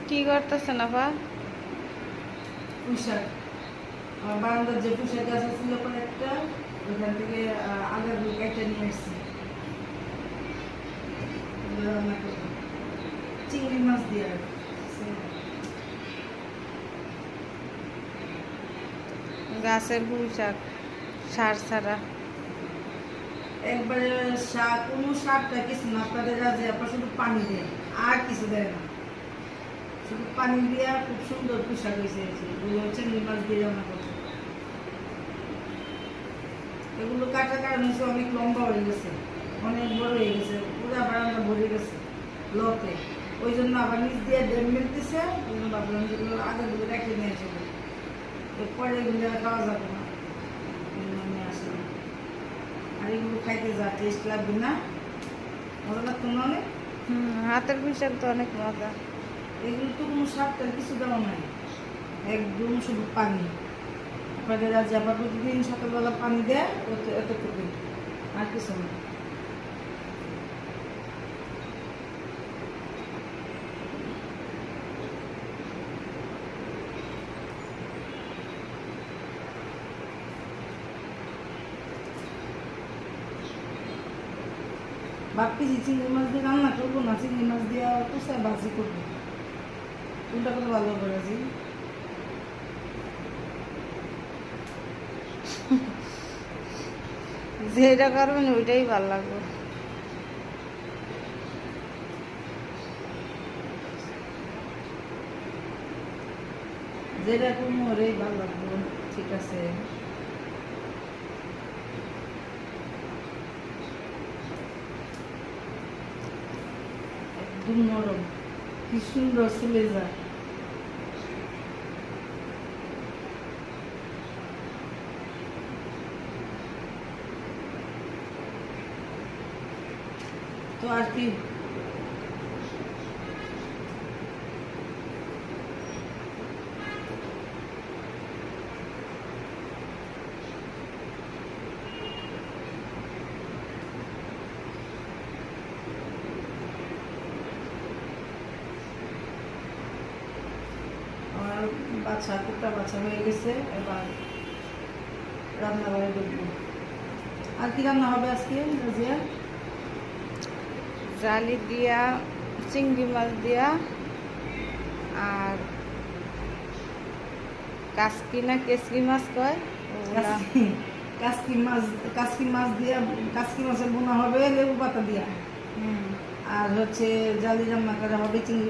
কি করতেছেন আপা? পুঁইশাক আমার বারান্দার যে পুঁইশাক গাছ ছিল একটা ওইখান থেকে আগের একটা নিয়ে এসেছি রান্না করবো চিংড়ি মাছ দিয়ে আর গাছের পুঁই শাক সার ছাড়া। একবারে শাক কোনো শাকটা কিছু না আপনাদের রাজি আপনার শুধু পানি দেয় আর কিছু দেয় না শুধু পানি দিয়ে খুব সুন্দর পুঁইশাক হয়েছে চিংড়ি মাছ দিয়ে রান্না করছে এগুলো কাটার কারণে অনেক লম্বা হয়ে গেছে অনেক বড় হয়ে গেছে পুরো বারান্দা ভরে গেছে লতে ওই জন্য আবার নিচ দিয়ে ডেম মিলতেছে ওই জন্য ভাবলাম যেগুলো আগেগুলো রেখে নিয়ে আসবো এরপরে এগুলো খাওয়া যাবে না এই জন্য আমি আসলাম আর এগুলো খাইতে যা টেস্ট লাগবে না মজা লাগতো না অনেক হাতের পুঁই শাক তো অনেক মজা। এগুলো তো কোনো স্বাদটার কিছু দেওয়া নাই একদম শুধু পানি আপনাদের আজ আবার প্রতিদিন সকালবেলা পানি দেয় এতটুকু আর কিছু না ভাবতেছি চিংড়ি মাছ দিয়ে রান্না করবো না চিংড়ি মাছ দিয়ে কোথায় ভাজি করবো কোনটা করে ভালো হবে ভাজি যেটা করবেন ওইটাই ভালো লাগবে। যেটা কোনো ওরেই ভালো লাগবে ঠিক আছে একদম নরম কি সুন্দর চলে যায় তো আর কি আমার বাচ্চা কুট্টা বাচ্চা হয়ে গেছে এবার রান্নাঘরে ঢুকবো আর কি রান্না হবে আজকে রাজিয়া জালি দিয়া চিংড়ি মাছ দিয়া আর কাসকি না কেসকি মাছ কয় ওগুলা। কাসকি মাছ দিয়া কাসকি মাছের বোনা হবে লেবু পাতা দিয়া আর হচ্ছে জালি রান্না করা হবে চিংড়ি